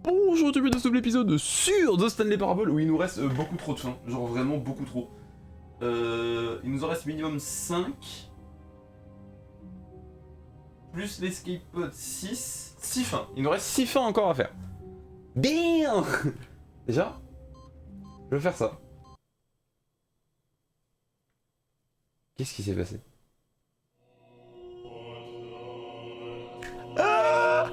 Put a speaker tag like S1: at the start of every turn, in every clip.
S1: Bonjour tout le monde, de ce nouvel épisode sur The Stanley Parable où il nous reste beaucoup trop de fins, genre vraiment beaucoup trop. Il nous en reste minimum 5. Plus l'escape pod 6. 6 fins, il nous reste 6 fins encore à faire. Damn. Déjà, je vais faire ça. Qu'est-ce qui s'est passé? Ah,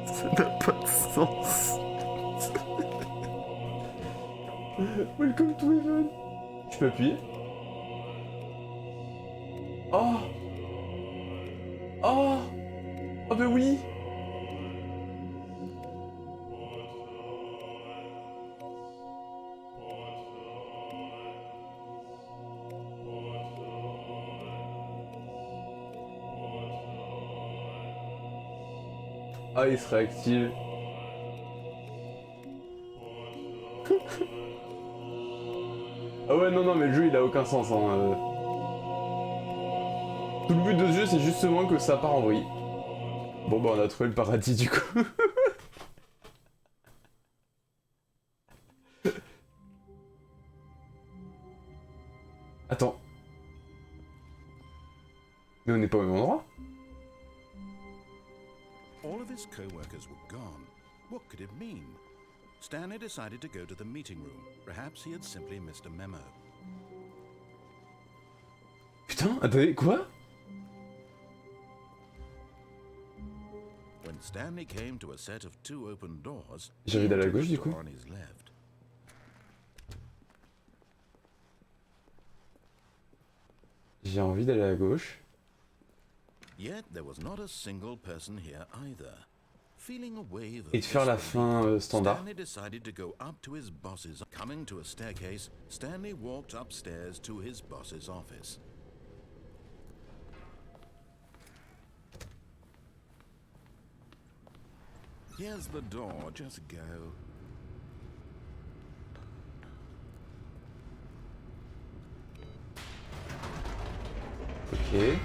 S1: ça n'a pas de sens. Welcome to heaven. Je peux appuyer? Oh. Oh. Oh bah oui. Ah, il se réactive. Ah ouais, non, mais le jeu il a aucun sens. Hein. Tout le but de ce jeu c'est justement que ça part en vrille. Bon bah on a trouvé le paradis du coup. Attends. Mais on n'est pas au même endroit?
S2: All of his co-workers were gone. What could it mean? Stanley decided to go to the meeting room. Perhaps he had simply missed a memo.
S1: Putain, attendez, quoi?
S2: When Stanley came to a set of 2 open doors,
S1: j'ai envie d'aller à gauche du coup.
S2: on his left.
S1: J'ai envie d'aller à gauche.
S2: Yet there was not a single person here either. Feeling a wave of
S1: Et de faire la fin standard.
S2: Stanley decided to go up to his boss's. Coming to a staircase, Stanley walked upstairs to his boss's office. Here's the door, just go.
S1: Ok.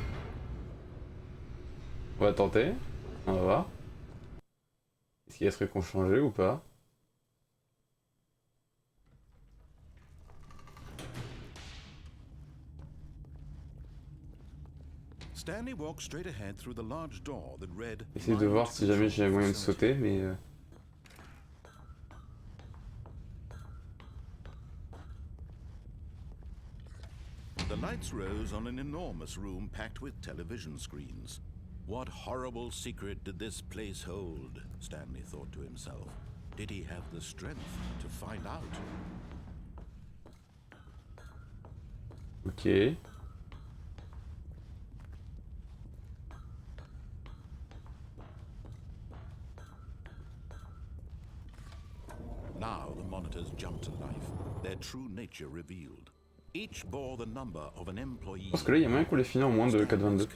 S1: On va tenter. On va voir. Est-ce qu'il y a des trucs qui ont changé ou pas?
S2: Stanley walked straight ahead through the large door that read.
S1: Essaye de voir si jamais j'ai moyen de sauter, mais...
S2: The lights rose on an enormous room packed with television screens. What horrible secret did this place hold? Stanley thought to himself. Did he have the strength to find out?
S1: Ok.
S2: Now the monitors jumped to life, their true nature revealed. Each bore the number of an employee.
S1: Parce que là, il y a moyen qu'on les finisse en moins de 4,22.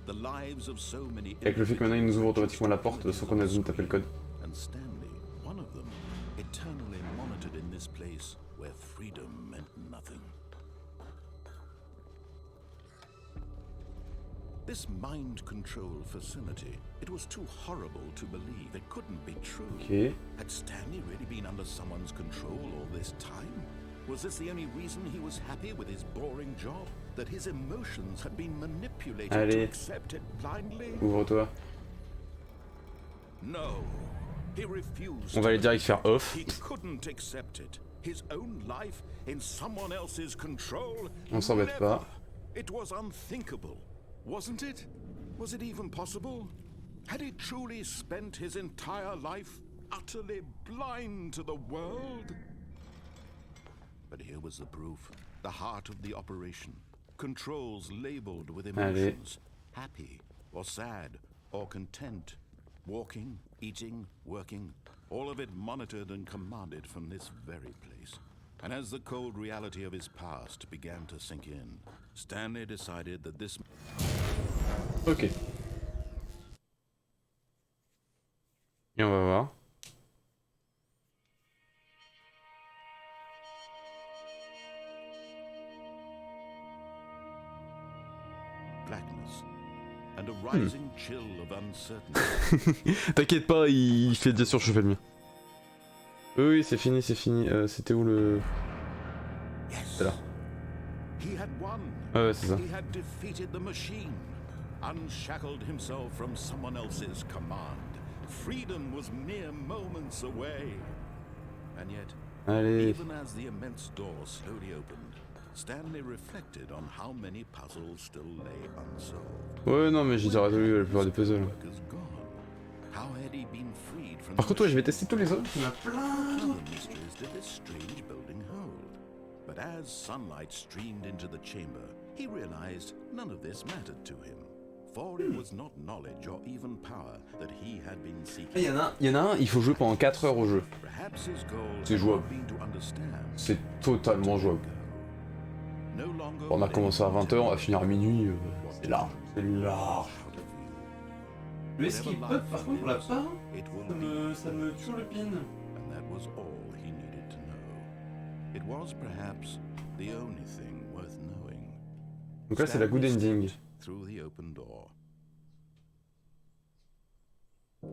S2: The lives of so many.
S1: Avec le fait que maintenant il nous ouvre automatiquement la porte sans qu'on ait besoin de taper le code.
S2: And Stanley, one of them, eternally monitored in this place where freedom meant nothing. This mind control facility, it was too horrible to believe. It couldn't be true.
S1: Ok.
S2: Had Stanley really been under someone's control all this time? Was this the only reason he was happy with his boring job? That his emotions had been manipulated to accept it blindly?
S1: Ouvre-toi.
S2: No. He refused.
S1: On va aller direct faire off.
S2: He couldn't accept it. His own life in someone else's control.
S1: On s'embête pas.
S2: It was unthinkable. Wasn't it? Was it even possible? Had he truly spent his entire life utterly blind to the world? But here was the proof. The heart of the operation. Controls labeled with emotions. Happy, or sad, or content. Walking, eating, working. All of it monitored and commanded from this very place. And as the cold reality of his past began to sink in, Stanley decided that this...
S1: Ok. Et on va voir.
S2: Blackness. And a rising chill of uncertainty.
S1: T'inquiète pas, il fait déjà surchauffer le mien. Oui, c'est fini, c'est fini. C'était où le... C'est là.
S2: He had won.
S1: Ouais, c'est ça.
S2: He had defeated the machine, unshackled himself from someone else's command. Freedom was mere moments away. And yet,
S1: Allez.
S2: even as the immense door slowly opened, Stanley reflected on how many puzzles still lay unsolved.
S1: Ouais, non, mais j'ai déjà résolu la plupart des puzzles.
S2: How had he been freed from
S1: Par contre, ouais, je vais tester tous les autres. Il y en a plein.
S2: other mysteries did this strange building hold? But as sunlight streamed into the chamber, he realized none of this mattered to him. For it was not knowledge or even power that he had been seeking.
S1: Il y en a un, il faut jouer pendant 4 heures au jeu.
S2: Perhaps his goal
S1: C'est
S2: had
S1: jouable.
S2: not been to understand.
S1: C'est totalement jouable.
S2: No longer
S1: On a
S2: would
S1: commencé à
S2: anyone
S1: 20h, on va
S2: tell
S1: finir à minuit.
S2: what
S1: C'est large. C'est large.
S2: out of view.
S1: Le escape pod, par contre, on l'a pas.
S2: It will
S1: Ça me tue le pin.
S2: And that was all he needed to know. It was perhaps the only thing worth knowing.
S1: Donc là, c'est la good ending.
S2: Through the open door.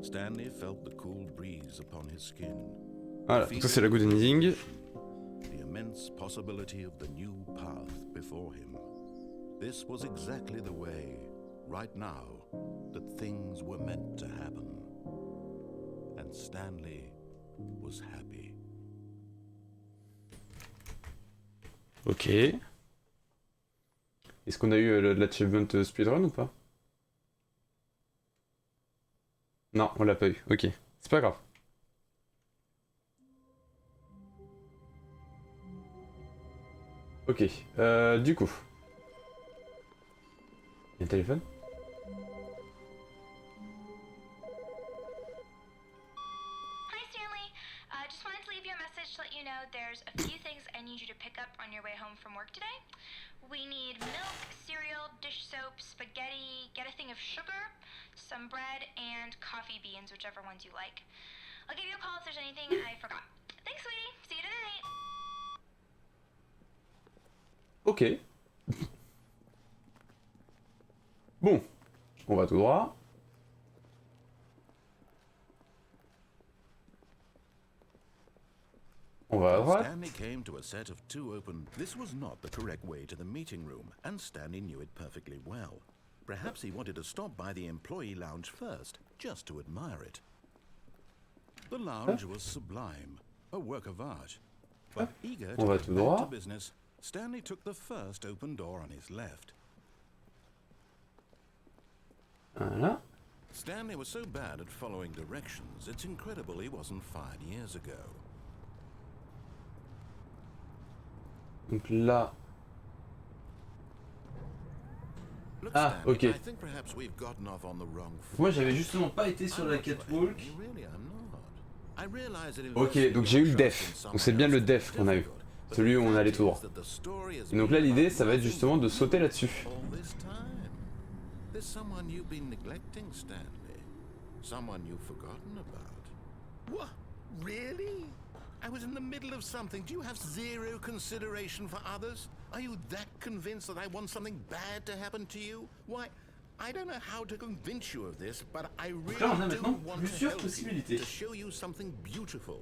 S2: Stanley felt the cool breeze upon his skin.
S1: Voilà, donc ça c'est la good ending.
S2: The immense possibility of the new path before him. This was exactly the way, right now, that things were meant to happen. And Stanley was happy.
S1: Ok. Est-ce qu'on a eu l'achievement speedrun ou pas? Non, on l'a pas eu. Ok, c'est pas grave. Ok, du coup. Il y a un téléphone?
S3: Hi, Stanley. Just wanted to leave you a message to let you know there's a few things I need you to pick up on your way home from work today. We need milk, cereal, dish soap, spaghetti, get a thing of sugar, some bread, and coffee beans, whichever ones you like. I'll give you a call if there's anything I forgot. Thanks, sweetie. See you tonight.
S1: Ok. Bon, on va tout droit. On va à droite.
S2: Stanley came to a set of two open. This was not the correct way to the meeting room, and Stanley knew it perfectly well. Perhaps he wanted to stop by the employee lounge first, just to admire it. The lounge was sublime, a work of art. But eager to
S1: On va
S2: get
S1: tout
S2: back to
S1: droit.
S2: business, Stanley took the first open door on his left.
S1: Voilà.
S2: Stanley was so bad at following directions, it's incredible he wasn't fired years ago.
S1: Donc là.
S2: Look,
S1: Ah,
S2: Stanley,
S1: ok.
S2: I think perhaps we've gotten off on the wrong foot.
S1: Moi j'avais justement pas été sur la
S2: I'm not sure
S1: catwalk.
S2: you really are not. I realize that it
S1: Ok,
S2: was
S1: donc j'ai eu le
S2: your
S1: def.
S2: choice in
S1: Donc c'est bien
S2: someone
S1: le def
S2: else's
S1: qu'on a eu.
S2: difficult, but
S1: Celui où
S2: the
S1: on allait
S2: fact
S1: tout droit.
S2: is that the story has
S1: Et donc
S2: been
S1: là l'idée
S2: about
S1: ça va être
S2: nothing
S1: justement de
S2: but
S1: sauter
S2: you
S1: là-dessus.
S2: all this time. There's someone you've been neglecting, Stanley. Someone you've forgotten about. What? Really? I was in the middle of something. Do you have zero consideration for others? Are you that convinced that I want something bad to happen to you? Why, I don't know how to convince you of this, but I really
S1: là, on a
S2: do
S1: maintenant
S2: want to
S1: plusieurs
S2: help you,
S1: possibilités.
S2: to show you something beautiful.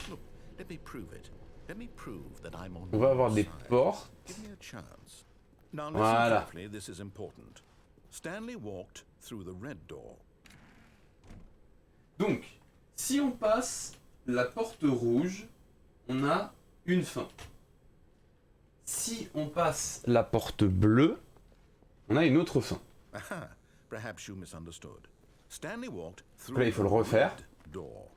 S2: Look, let me prove it. Let me prove that I'm on
S1: On va avoir
S2: your
S1: des
S2: side.
S1: portes.
S2: Give me a chance. Now listen
S1: Voilà.
S2: carefully, this is important. Stanley walked through the red door.
S1: Donc, si on passe la porte rouge, on a une fin. Si on passe la porte bleue, on a une autre fin.
S2: Aha, perhaps you misunderstood. Stanley walked through
S1: Là, il faut le
S2: the
S1: refaire.
S2: red door.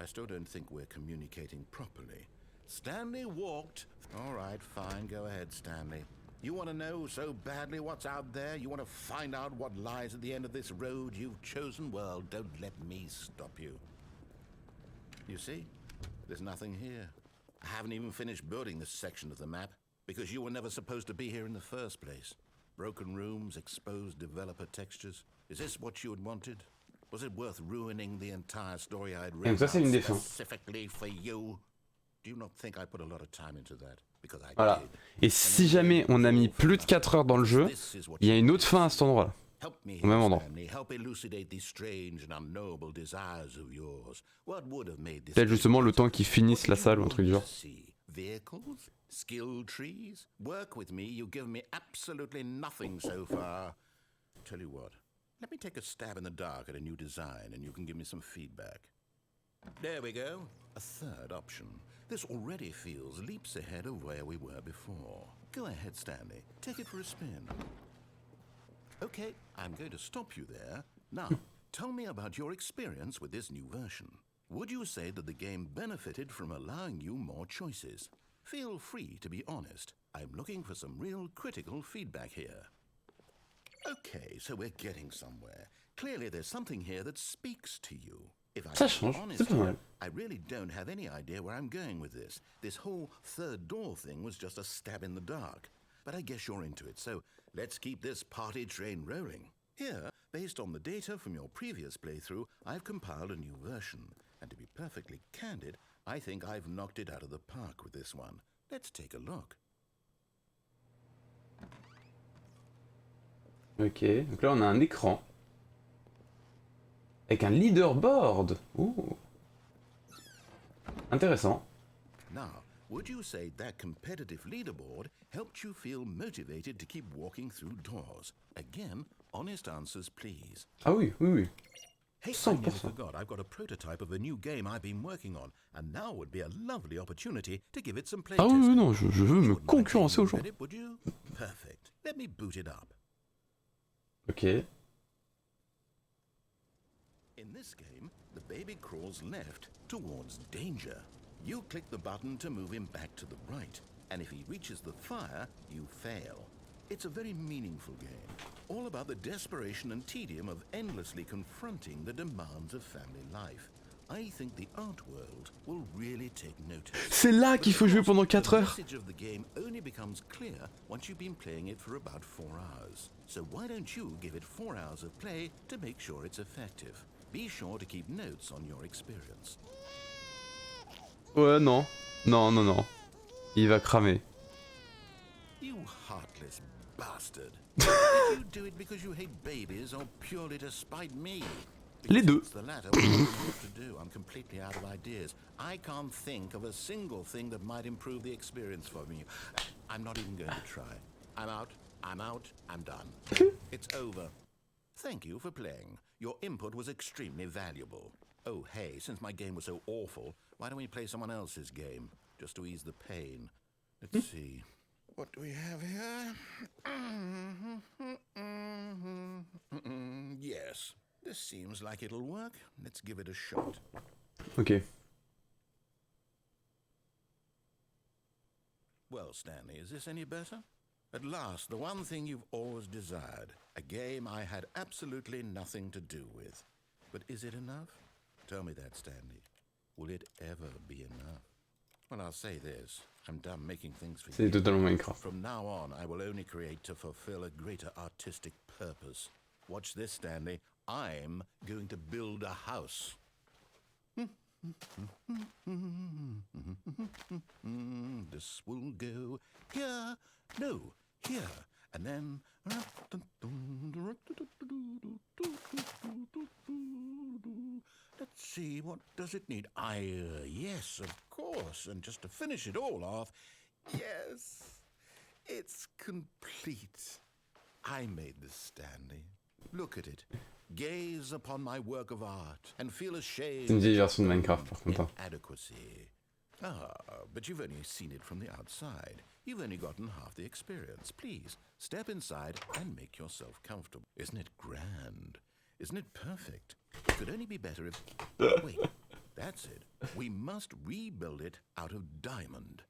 S2: I still don't think we're communicating properly. Stanley walked. All right, fine. Go ahead, Stanley. You want to know so badly what's out there? You want to find out what lies at the end of this road you've chosen? Well, don't let me stop you. You see? There's nothing here. I haven't even finished building this section of the map because you were never supposed to be here in the first place. Broken rooms, exposed developer textures. Is this what you had wanted? Was it worth ruining the entire story I'd
S1: donc
S2: written
S1: ça, c'est une des fins.
S2: specifically for you? Do you not think I put a lot of time into that? because I
S1: Voilà.
S2: did.
S1: Et si jamais on a mis plus de 4 heures dans le jeu,
S2: This is what
S1: il y a
S2: you
S1: une autre fin à cet endroit-là.
S2: Help me,
S1: Au même endroit.
S2: Stanley. Help elucidate these strange and unknowable desires of yours. What would have made this
S1: Peut-être justement le temps qu'ils
S2: What
S1: finissent
S2: did
S1: la
S2: you
S1: salle ou un
S2: want
S1: truc du genre.
S2: to see? Vehicles? Skill trees? Work with me. You've given me absolutely nothing so far. Tell you what. Let me take a stab in the dark at a new design and you can give me some feedback. There we go. A third option. This already feels leaps ahead of where we were before. Go ahead, Stanley. Take it for a spin. Okay, I'm going to stop you there. Now, tell me about your experience with this new version. Would you say that the game benefited from allowing you more choices? Feel free to be honest. I'm looking for some real critical feedback here. Okay, so we're getting somewhere. Clearly there's something here that speaks to you. If I'm
S1: Ça change,
S2: honest
S1: c'est pas
S2: here,
S1: mal.
S2: I really don't have any idea where I'm going with this. This whole third door thing was just a stab in the dark. But I guess you're into it, so let's keep this party train rolling. Here, based on the data from your previous playthrough, I've compiled a new version. And to be perfectly candid, I think I've knocked it out of the park with this one. Let's take a look.
S1: Ok, donc là on a un écran. Avec un leaderboard. Ouh. Intéressant.
S2: Now, would you say that competitive leaderboard helped you feel motivated to keep walking through doors? Again, honest answers, please.
S1: Ah oui, oui, oui.
S2: Hey, I
S1: 100%.
S2: nearly forgot. I've got a prototype of a new game I've been working on, and now would be a lovely opportunity to give it some play
S1: Ah oui,
S2: testing.
S1: oui, non, je veux
S2: You
S1: me
S2: wouldn't mind
S1: concurrencer
S2: taking
S1: aux gens.
S2: a minute, would you? Perfect. Let me boot it up.
S1: Ok.
S2: In this game, the baby crawls left towards danger. You click the button to move him back to the right, and if he reaches the fire, you fail. It's a very meaningful game, all about the desperation and tedium of endlessly confronting the demands of family life. I think the art world will really take notice.
S1: C'est là
S2: But
S1: qu'il
S2: of
S1: faut jouer
S2: course,
S1: pendant
S2: the
S1: 4 heures.
S2: message of the game only becomes clear once you've been playing it for about 4 hours. So why don't you give it 4 hours of play to make sure it's effective? Be sure to keep notes on your experience.
S1: Ouais, non. Non, non, non. Il va cramer.
S2: You heartless bastard. Did you do it because you hate babies or purely to spite me?
S1: Les deux.
S2: It's the latter. What do you know what to do? I'm completely out of ideas. I can't think of a single thing that might improve the experience for me. I'm not even going to try. I'm out. I'm out. I'm done. It's over. Thank you for playing. Your input was extremely valuable. Oh, hey, since my game was so awful, why don't we play someone else's game? Just to ease the pain. Let's see. What do we have here? Yes, this seems like it'll work. Let's give it a shot.
S1: Ok.
S2: Well, Stanley, is this any better? At last, the one thing you've always desired. A game I had absolutely nothing to do with. But is it enough? Tell me that, Stanley. Will it ever be enough? Well, I'll say this. I'm done making things for
S1: C'est
S2: you.
S1: totalement Minecraft.
S2: From now on, I will only create to fulfill a greater artistic purpose. Watch this, Stanley. I'm going to build a house. This will go here. No, here. And then... Let's see, what does it need? Yes, of course. And just to finish it all off, yes, it's complete. I made this, Stanley. Look at it. Gaze upon my work of art and feel ashamed.
S1: C'est une vieille version de Minecraft par contre. hein.
S2: Inadequacy. Ah, but you've only seen it from the outside. You've only gotten half the experience. Please, step inside and make yourself comfortable. Isn't it grand? Isn't it perfect? It could only be better if... Wait, that's it. We must rebuild it out of diamond.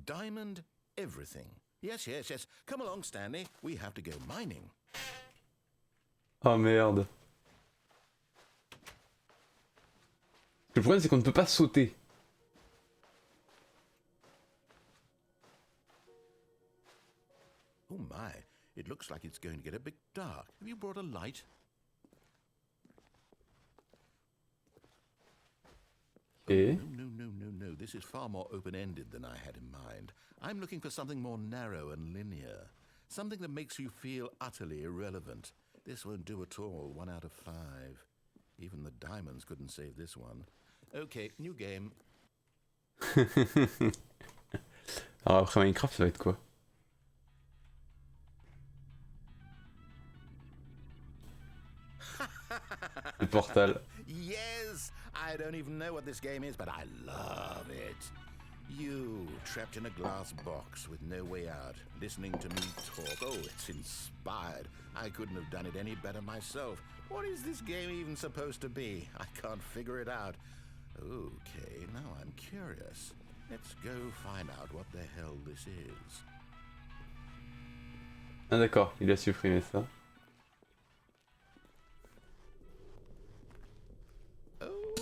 S2: Diamond everything. Yes, yes, yes. Come along, Stanley. We have to go mining.
S1: Oh merde. Le problème c'est qu'on ne peut pas sauter.
S2: Oh my, it looks like it's going to get a bit dark. Have you brought a light?
S1: Et...
S2: No. This is far more open-ended than I had in mind. I'm looking for something more narrow and linear. Something that makes you feel utterly irrelevant. This won't do at all. 1 out of 5. Even the diamonds couldn't save this one. Okay, new game.
S1: Alors après Minecraft, ça va être quoi? Le portal.
S2: Yes! I don't even know what this game is, but I love it. You, trapped in a glass box with no way out, listening to me talk. Oh, it's inspired. I couldn't have done it any better myself. What is this game even supposed to be? I can't figure it out. Okay, now I'm curious. Let's go find out what the hell this is.
S1: Ah d'accord, il a supprimé ça.
S2: Oh,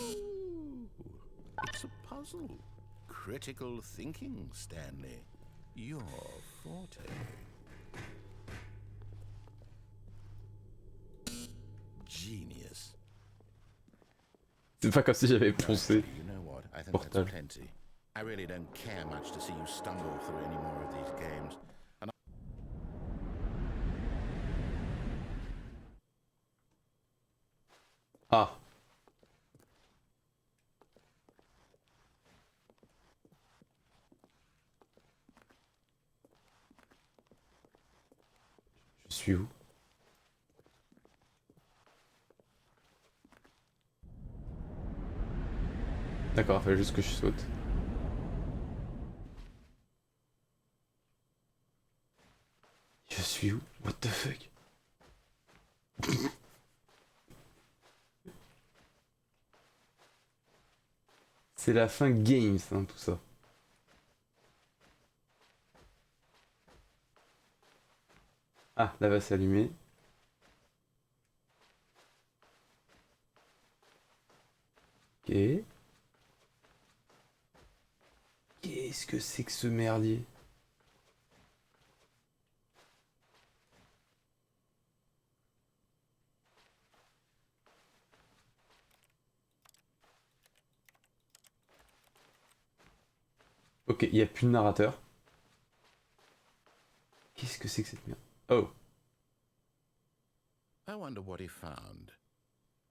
S2: it's a puzzle. Critical thinking, Stanley. Your forte. Genius.
S1: C'est pas comme si j'avais poncé.
S2: You know what? I think
S1: Portal.
S2: that's plenty. I really don't care much to see you stumble through any more of these games. And
S1: Ah. Je suis où? D'accord, il fallait juste que je saute. Je suis où? What the fuck? C'est la fin games, hein, tout ça. Ah, là va s'allumer. Ok. Qu'est-ce que c'est que ce merdier? Ok, il n'y a plus de narrateur. Qu'est-ce que c'est que cette merde? Oh.
S2: I wonder what he found.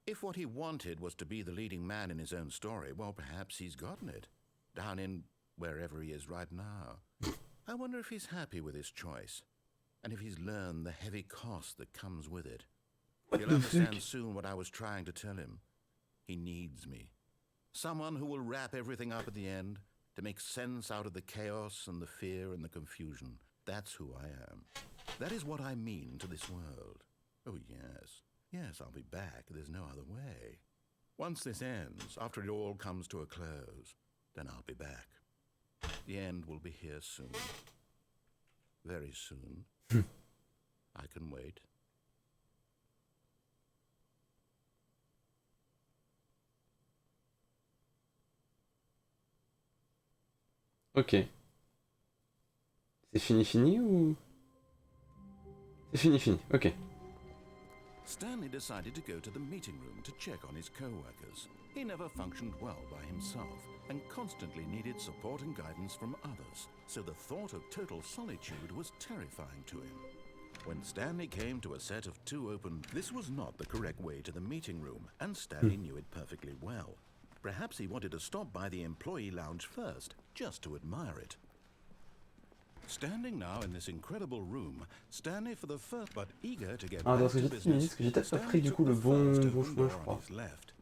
S2: If what he wanted was to be the leading man in his own story, well, perhaps he's gotten it. Down in wherever he is right now. I wonder if he's happy with his choice. And if he's learned the heavy cost that comes with it.
S1: What
S2: He'll
S1: the
S2: understand
S1: fuck?
S2: soon what I was trying to tell him. He needs me. Someone who will wrap everything up at the end, to make sense out of the chaos and the fear and the confusion. That's who I am. That is what I mean to this world. Oh, yes. Yes, I'll be back. There's no other way. Once this ends, after it all comes to a close, then I'll be back. The end will be here soon. Very soon. I can wait.
S1: Ok. C'est fini ou... C'est fini, ok.
S2: Stanley decided to go to the meeting room to check on his co-workers. He never functioned well by himself and constantly needed support and guidance from others, so the thought of total solitude was terrifying to him. When Stanley came to a set of 2 open, this was not the correct way to the meeting room, and Stanley knew it perfectly well. Perhaps he wanted to stop by the employee lounge first, just to admire it. Standing now in this incredible room, Stanley for the first, but eager to get
S1: Ah,
S2: back
S1: parce que
S2: to
S1: j'ai peut-être
S2: business,
S1: pas pris
S2: Stanley
S1: du
S2: took
S1: coup le
S2: the
S1: bon
S2: first
S1: chemin,
S2: open
S1: je
S2: door
S1: crois.
S2: on his left.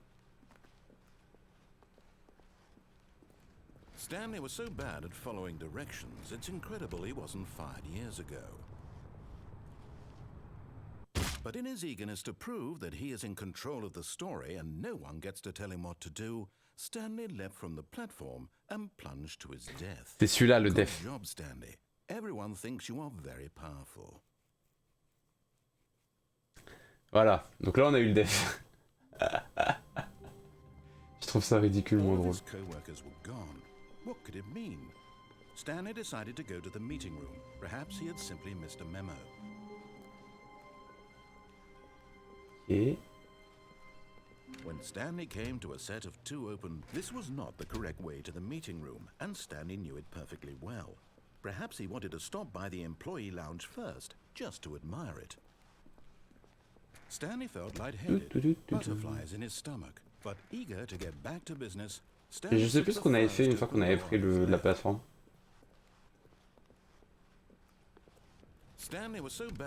S2: Stanley was so bad at following directions, it's incredible he wasn't fired years ago. But in his eagerness to prove that he is in control of the story and no one gets to tell him what to do, Stanley leapt from the platform and plunged to his death.
S1: C'est celui-là le
S2: Good
S1: def.
S2: job, Stanley. Everyone thinks you are very powerful.
S1: Voilà, donc là on a eu le def. Je trouve ça ridiculement
S2: All of
S1: drôle.
S2: his co-workers were gone. What could it mean? Stanley decided to go to the meeting room. Perhaps he had simply missed a memo.
S1: Et...
S2: When Stanley came to a set of 2 open, this was not the correct way to the meeting room, and Stanley knew it perfectly well. Perhaps he wanted to stop by the employee lounge first, just to admire it. Stanley felt lightheaded, butterflies in his stomach, but eager to get back to business.
S1: Et je sais plus ce qu'on avait fait une fois qu'on avait pris la plateforme.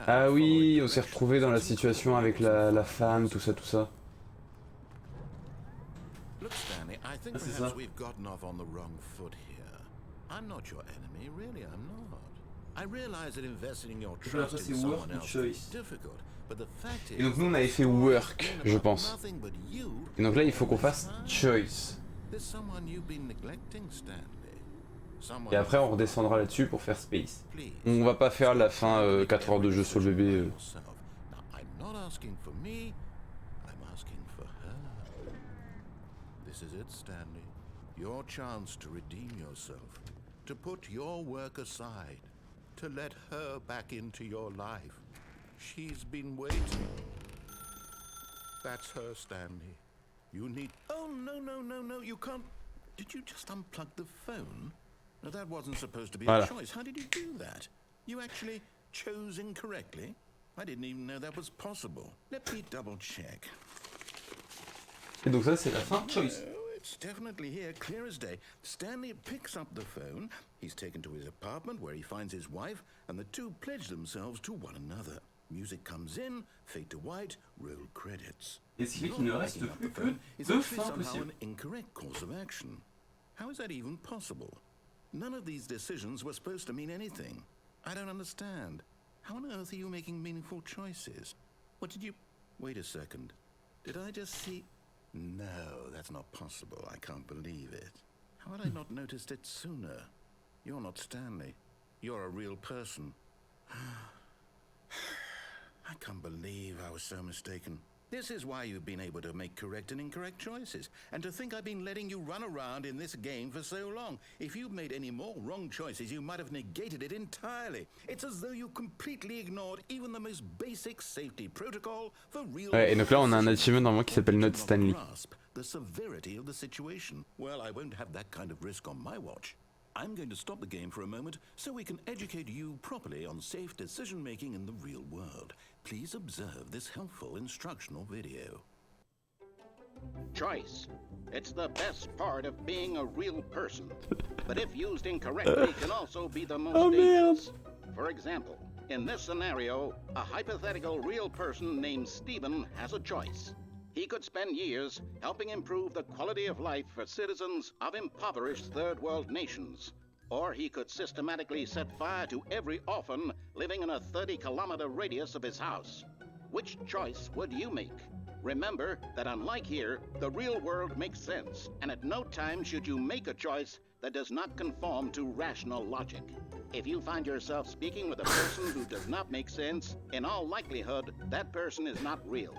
S1: Ah oui, on s'est retrouvé dans la situation avec la femme, tout ça, tout ça.
S2: Look, Stanley, I think perhaps we've gotten off on the wrong foot here. I'm not your enemy, really, I'm not. I realize that investing in your trust in someone else is difficult, but the fact is...
S1: Et donc nous on avait fait work, je pense. Et donc là il faut qu'on fasse choice. Et après on redescendra là-dessus pour faire space. On va pas faire la fin 4 heures de jeu sur le bébé.
S2: This is it, Stanley. Your chance to redeem yourself, to put your work aside, to let her back into your life. She's been waiting. That's her, Stanley. You need... Oh, no, you can't... Did you just unplug the phone? No, that wasn't supposed to be a choice. How did you do that? You actually chose incorrectly? I didn't even know that was possible. Let me double check.
S1: Et donc ça c'est la fin choice.
S2: It's definitely here, clear as day. Stanley picks up the phone. He's taken to his apartment where he finds his wife, and the two pledge themselves to one another. Music comes in, fade to white, roll credits.
S1: Et ce qui fait qu'il ne reste plus que 2 fins possibles.
S2: An incorrect course of action. How is that even possible? None of these decisions were supposed to mean anything. I don't understand. How on earth are you making meaningful choices? What did you... Wait a second. Did I just see... No, that's not possible. I can't believe it. How had I not noticed it sooner? You're not Stanley. You're a real person. I can't believe I was so mistaken. This is why you've been able to make correct and incorrect choices. And to think I've been letting you run around in this game for so long. If you'd made any more wrong choices, you might have negated it entirely. It's as though you completely ignored even the most basic safety protocol for real.
S1: Ouais, et donc là on a un achievement normalement qui s'appelle Not Stanley.
S2: The severity of the situation. Well, I won't have that kind of risk on my watch. I'm going to stop the game for a moment so we can educate you properly on safe decision-making in the real world. Please observe this helpful instructional video.
S4: Choice. It's the best part of being a real person. But if used incorrectly, can also be the most dangerous. For example, in this scenario, a hypothetical real person named Stephen has a choice. He could spend years helping improve the quality of life for citizens of impoverished third world nations. Or he could systematically set fire to every orphan living in a 30-kilometer radius of his house. Which choice would you make? Remember that unlike here, the real world makes sense, and at no time should you make a choice that does not conform to rational logic. If you find yourself speaking with a person who does not make sense, in all likelihood, that person is not real.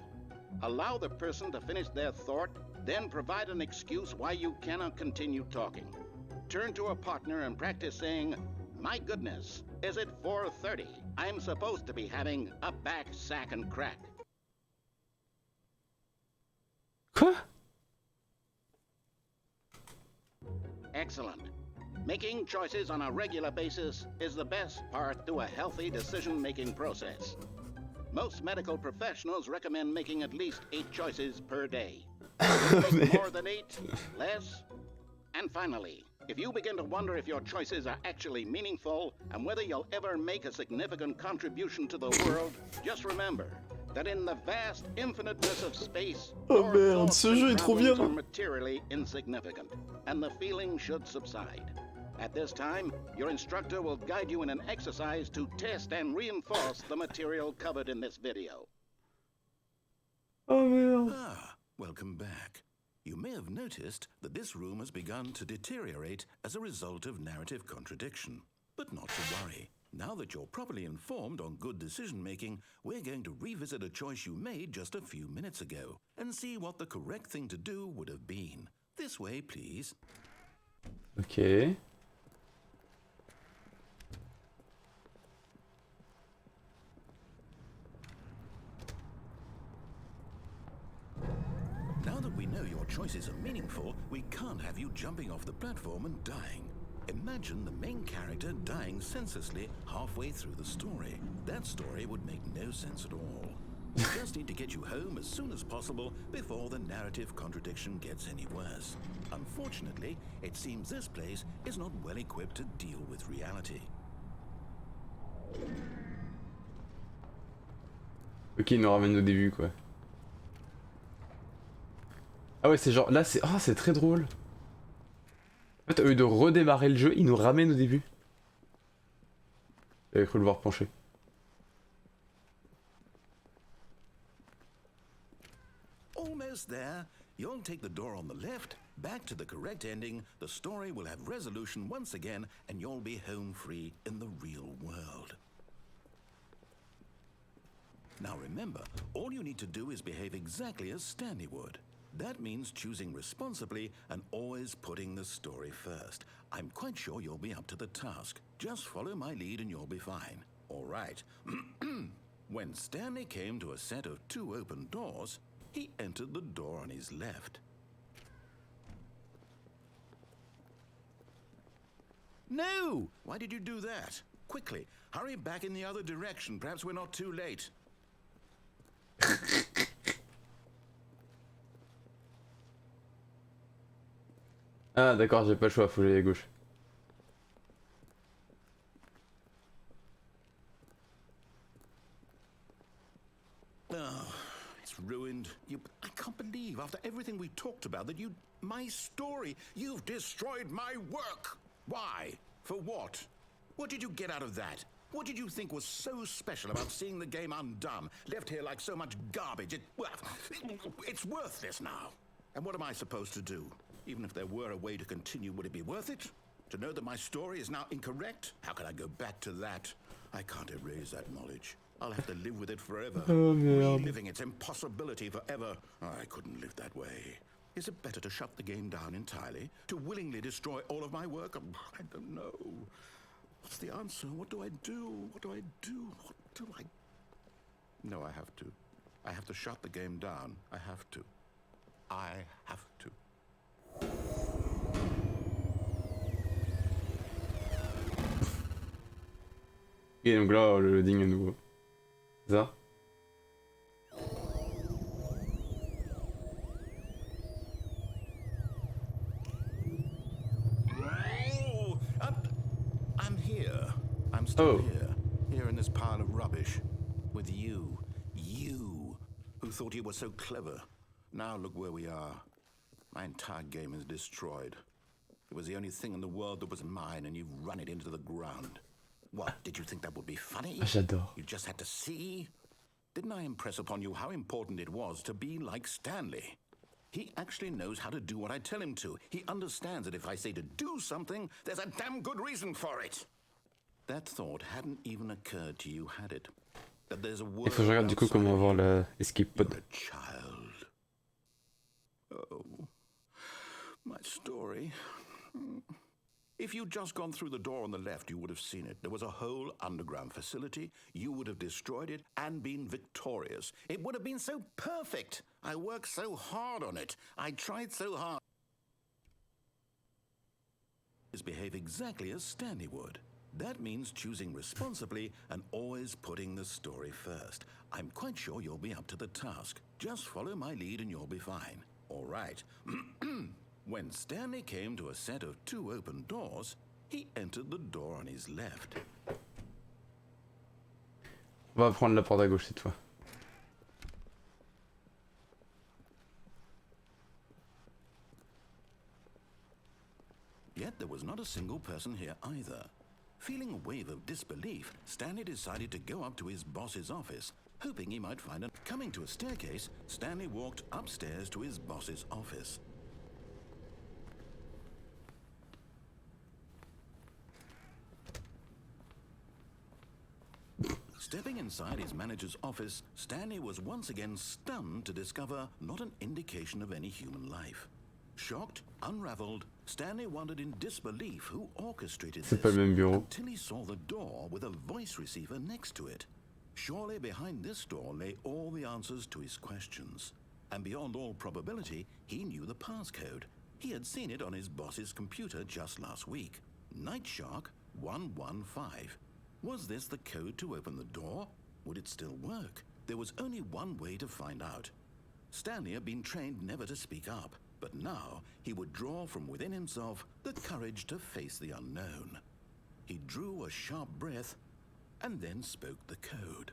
S4: Allow the person to finish their thought, then provide an excuse why you cannot continue talking. Turn to a partner and practice saying, "My goodness, is it 4:30? I'm supposed to be having a back, sack, and crack."
S1: Quoi?
S4: Excellent. Making choices on a regular basis is the best part to a healthy decision-making process. Most medical professionals recommend making at least 8 choices per day. More than 8, less. And finally, if you begin to wonder if your choices are actually meaningful and whether you'll ever make a significant contribution to the world, just remember that in the vast infiniteness of space,
S1: oh merde, ce jeu est trop bien.
S4: Are materially insignificant, and the feeling should subside. At this time, your instructor will guide you in an exercise to test and reinforce the material covered in this video.
S1: Oh merde.
S2: Ah, welcome back. You may have noticed that this room has begun to deteriorate as a result of narrative contradiction. But not to worry. Now that you're properly informed on good decision-making, we're going to revisit a choice you made just a few minutes ago and see what the correct thing to do would have been. This way, please.
S1: Ok.
S2: that we know your choices are meaningful, we can't have you jumping off the platform and dying. Imagine the main character dying senselessly halfway through the story. That story would make no sense at all. We just need to get you home as soon as possible before the narrative contradiction gets any worse. Unfortunately, it seems this place is not well equipped to deal with reality.
S1: Ok, il nous ramène au début quoi. Ah ouais, c'est genre là, c'est oh, c'est très drôle. En fait, au lieu de redémarrer le jeu, il nous ramène au début. J'avais cru le voir pencher.
S2: Almost there. You'll take the door on the left, back to the correct ending, the story will have resolution once again, and you'll be home free in the real world. Now remember, all you need to do is behave exactly as Stanley would. That means choosing responsibly and always putting the story first. I'm quite sure you'll be up to the task. Just follow my lead and you'll be fine. All right. When Stanley came to a set of 2 open doors, he entered the door on his left. No! Why did you do that? Quickly, hurry back in the other direction. Perhaps we're not too late.
S1: Ah d'accord, j'ai pas le choix, faut aller à gauche.
S2: Oh, it's ruined. I can't believe, after everything we talked about, that you... My story! You've destroyed my work! Why? For what? What did you get out of that? What did you think was so special about seeing the game undone, left here like so much garbage? It's worthless now. And what am I supposed to do? Even if there were a way to continue, would it be worth it? To know that my story is now incorrect? How can I go back to that? I can't erase that knowledge. I'll have to live with it forever.
S1: Oh, merde.
S2: Reliving its impossibility forever. I couldn't live that way. Is it better to shut the game down entirely? To willingly destroy all of my work? I don't know. What's the answer? What do I do? What do I do? What do I... No, I have to. I have to shut the game down. I have to. I have to.
S1: Et donc là, le loading à nouveau. C'est ça?
S2: Oh, I'm here. I'm still here in this pile of rubbish. With you. You, who thought you were so clever. Now look where we are. My entire game is destroyed. It was the only thing in the world that was mine, and you've run it into the ground. What, did you think that would be funny?
S1: J'adore.
S2: You just had to see? Didn't I impress upon you how important it was to be like Stanley? He actually knows how to do what I tell him to. He understands that if I say to do something, there's a damn good reason for it. That thought hadn't even occurred to you, had it? That there's a world.
S1: Il faut que je regarde du coup comment avoir la escape pod.
S2: You're a child. Oh, my story. If you'd just gone through the door on the left, you would have seen it. There was a whole underground facility. You would have destroyed it and been victorious. It would have been so perfect. I worked so hard on it. I tried so hard. Behave exactly as Stanley would. That means choosing responsibly and always putting the story first. I'm quite sure you'll be up to the task. Just follow my lead and you'll be fine. All right. When Stanley came to a set of 2 open doors, he entered the door on his left.
S1: On va prendre la porte à gauche cette fois.
S2: Yet there was not a single person here either. Feeling a wave of disbelief, Stanley decided to go up to his boss's office, hoping he might find it. Coming to a staircase, Stanley walked upstairs to his boss's office. Stepping inside his manager's office, Stanley was once again stunned to discover not an indication of any human life. Shocked, unraveled, Stanley wondered in disbelief who orchestrated
S1: C'est pas le même
S2: this
S1: bureau.
S2: until he saw the door with a voice receiver next to it. Surely behind this door lay all the answers to his questions. And beyond all probability, he knew the passcode. He had seen it on his boss's computer just last week. Night Shark 115. Was this the code to open the door? Would it still work? There was only one way to find out. Stanley had been trained never to speak up, but now he would draw from within himself the courage to face the unknown. He drew a sharp breath and then spoke the code.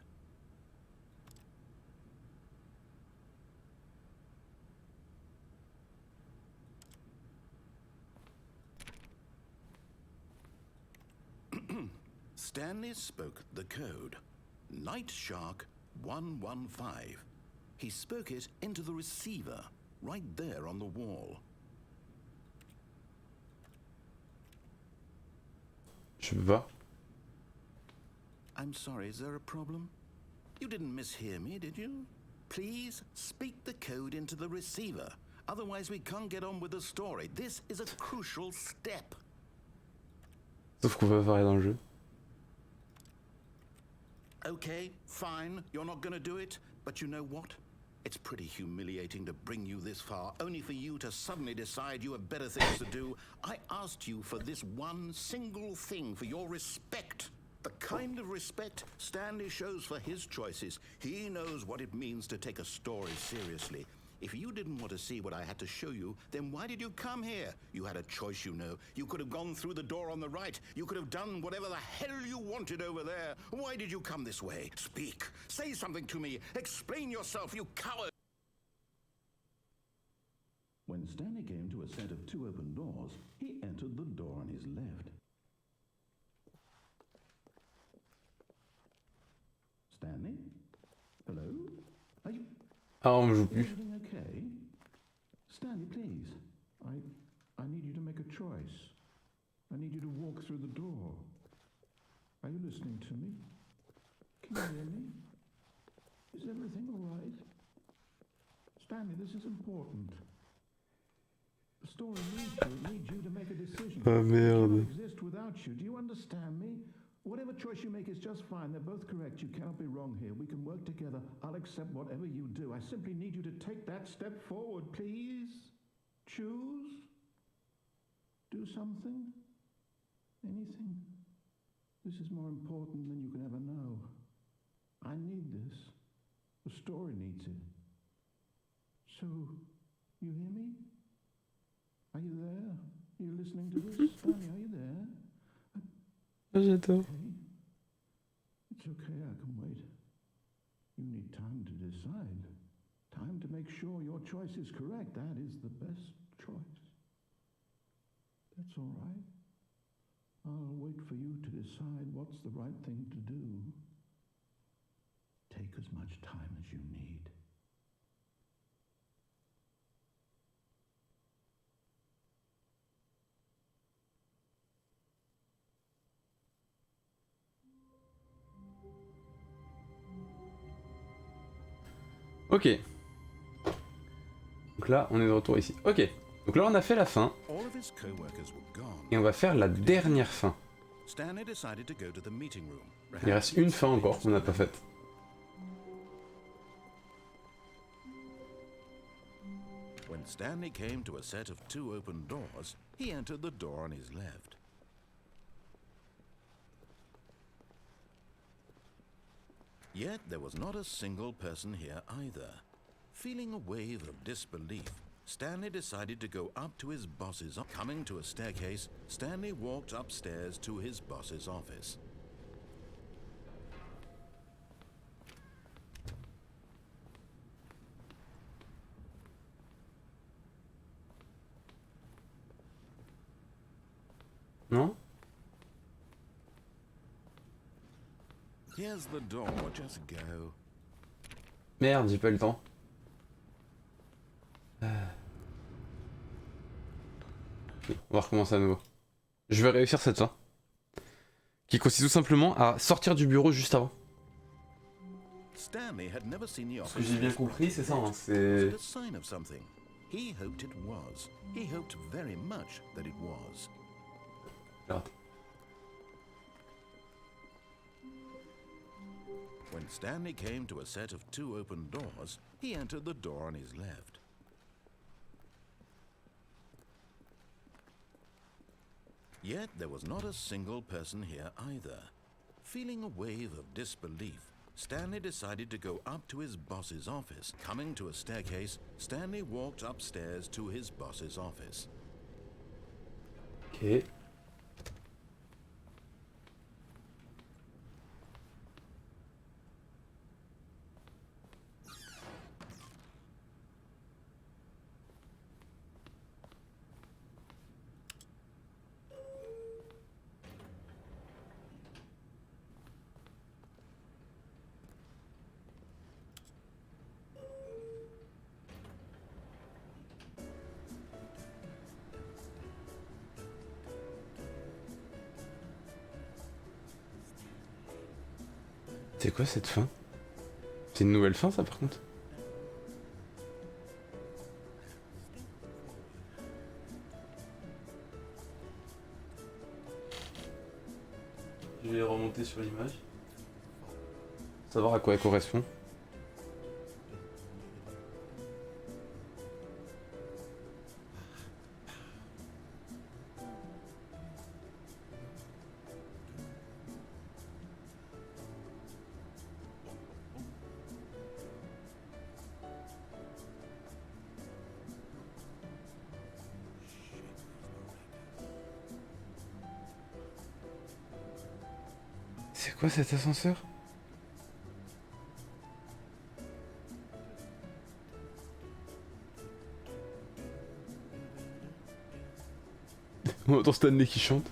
S2: Stanley spoke the code. Night Shark 115. He spoke it into the receiver, right there on the wall.
S1: Je peux pas.
S2: I'm sorry, is there a problem? You didn't mishear me, did you? Please speak the code into the receiver. Otherwise we can't get on with the story. This is a crucial step.
S1: Sauf qu'on va varier dans le jeu.
S2: Okay, fine, you're not gonna do it, but you know what? It's pretty humiliating to bring you this far, only for you to suddenly decide you have better things to do. I asked you for this one single thing, for your respect. The kind of respect Stanley shows for his choices. He knows what it means to take a story seriously. If you didn't want to see what I had to show you, then why did you come here? You had a choice, you know. You could have gone through the door on the right. You could have done whatever the hell you wanted over there. Why did you come this way? Speak. Say something to me. Explain yourself, you coward. When Stanley came to a set of two open doors, he entered the door on his left. Stanley? Hello? Are you...
S1: Ah, on me joue plus.
S2: Everything okay? Stanley, please. I need you to make a choice. I need you to walk through the door. Are you listening to me? Can you hear me? Is everything all right? Stanley, this is important. The story needs you to make a decision.
S1: Ah merde.
S2: It cannot exist without you. Do you understand me? Whatever choice you make is just fine. They're both correct. You cannot be wrong here. We can work together. I'll accept whatever you do. I simply need you to take that step forward, please. Choose. Do something. Anything. This is more important than you can ever know. I need this. The story needs it. So, you hear me? Are you there? Are you listening to this? Stanley, are you there?
S1: J'adore.
S2: Okay. It's okay, I can wait. You need time to decide. Time to make sure your choice is correct. That is the best choice. That's all right. I'll wait for you to decide what's the right thing to do. Take as much time as you need.
S1: Ok. Donc là, on est de retour ici. Ok. Donc là, on a fait la fin. Et on va faire la dernière fin. Il reste une fin encore qu'on n'a pas faite.
S2: When Stanley came to a set of two open doors, he entered the door on his left. Yet there was not a single person here either. Feeling a wave of disbelief, Stanley decided to go up to his boss's office. Coming to a staircase, Stanley walked upstairs to his boss's office.
S1: Non?
S2: Here's the door, just go.
S1: Merde, j'ai pas eu le temps. On va recommencer à nouveau. Je vais réussir cette fin. Qui consiste tout simplement à sortir du bureau juste avant. Ce que j'ai bien compris, c'est ça, hein, c'est... Regarde.
S2: When Stanley came to a set of two open doors, He entered the door on his left. Yet there was not a single person here either. Feeling a wave of disbelief, Stanley decided to go up to his boss's office. Coming to a staircase, Stanley walked upstairs to his boss's office.
S1: Ok. C'est quoi cette fin? C'est une nouvelle fin ça par contre? Je vais remonter sur l'image. Savoir à quoi elle correspond. C'est quoi cet ascenseur? On entend Stanley qui chante.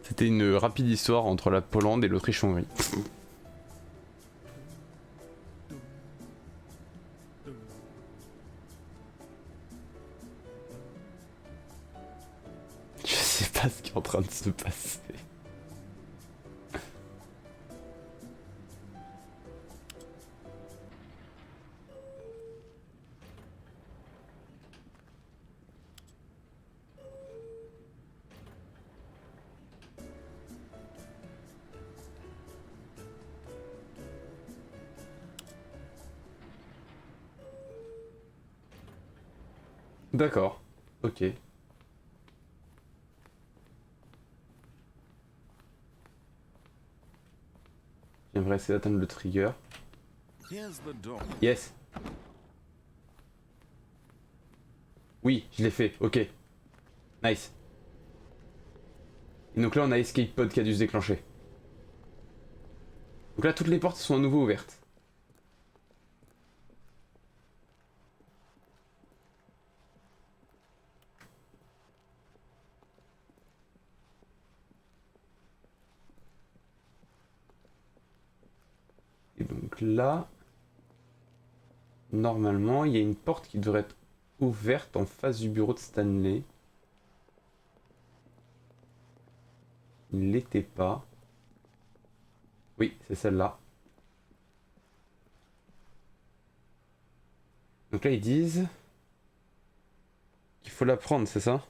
S1: C'était une rapide histoire entre la Pologne et l'Autriche-Hongrie. Je sais pas ce qui est en train de se passer. D'accord, ok. J'aimerais essayer d'atteindre le trigger. Yes. Oui, je l'ai fait, ok. Nice. Et donc là on a escape pod qui a dû se déclencher. Donc là toutes les portes sont à nouveau ouvertes. Et donc là, normalement, il y a une porte qui devrait être ouverte en face du bureau de Stanley. Il l'était pas. Oui, c'est celle-là. Donc là, ils disent qu'il faut la prendre, c'est ça?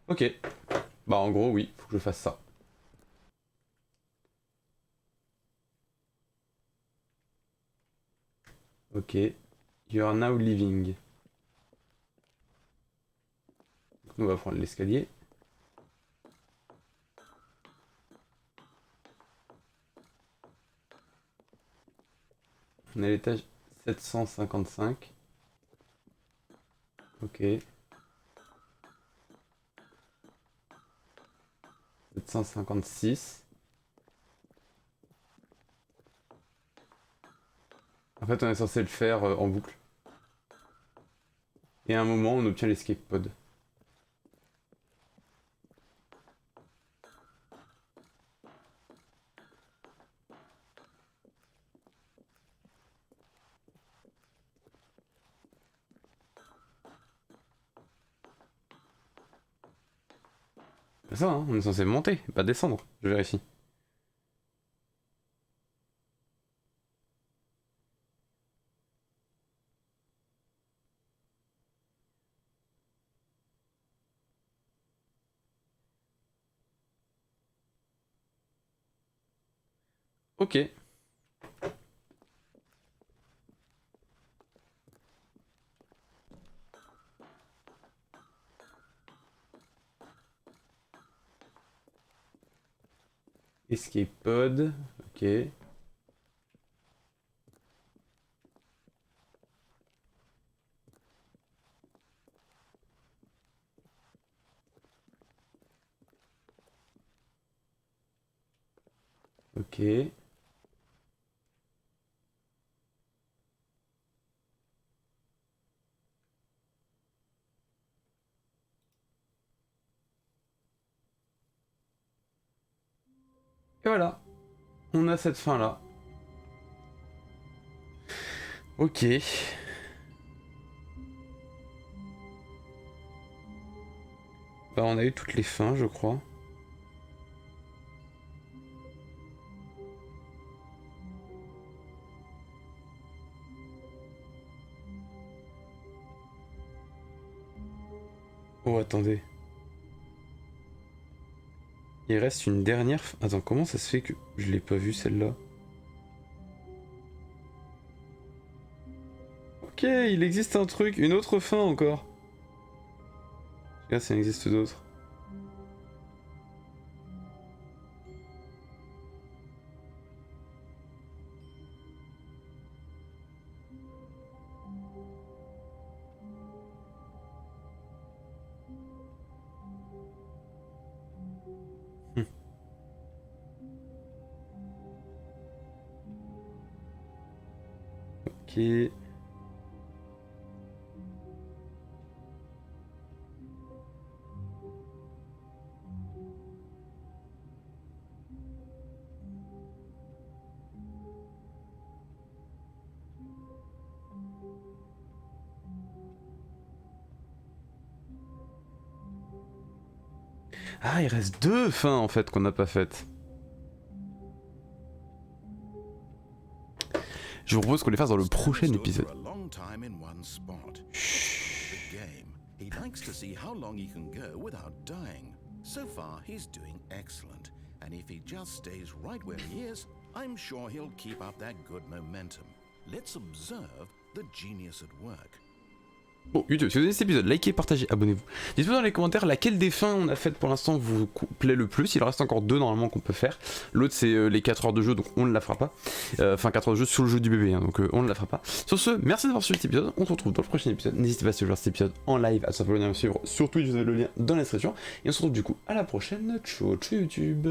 S1: Ok. Bah en gros oui, faut que je fasse ça. Ok. You are now leaving. Donc, nous on va prendre l'escalier. On est à l'étage 755. Ok. 756. En fait, on est censé le faire en boucle. Et à un moment, on obtient l'escape pod. Ça, hein, on est censé monter, pas descendre. Je vérifie. Ok. Escape pod, ok. Ok. Et voilà, on a cette fin là. Ok. Bah on a eu toutes les fins je crois. Oh attendez. Il reste une dernière... Attends, comment ça se fait que je l'ai pas vue celle-là? Ok, il existe un truc, une autre fin encore. Regarde s'il en existe d'autres. Ok. Ah, il reste 2 fins en fait qu'on n'a pas faites. Je vous propose qu'on les fasse dans le prochain épisode.
S2: So far, he's doing excellent, and if he just stays right where he is, I'm sure he'll keep up that good momentum. Let's observe the genius at work.
S1: Bon, YouTube, si vous aimez cet épisode, likez, partagez, abonnez-vous. Dites-moi dans les commentaires laquelle des fins on a faites pour l'instant vous plaît le plus. Il en reste encore 2 normalement qu'on peut faire. L'autre c'est les 4 heures de jeu, donc on ne la fera pas. Enfin 4 heures de jeu sur le jeu du bébé, hein, donc on ne la fera pas. Sur ce, merci d'avoir suivi cet épisode. On se retrouve dans le prochain épisode. N'hésitez pas à suivre cet épisode en live, à simplement me suivre sur Twitch, vous avez le lien dans la description. Et on se retrouve du coup à la prochaine. Ciao, ciao YouTube.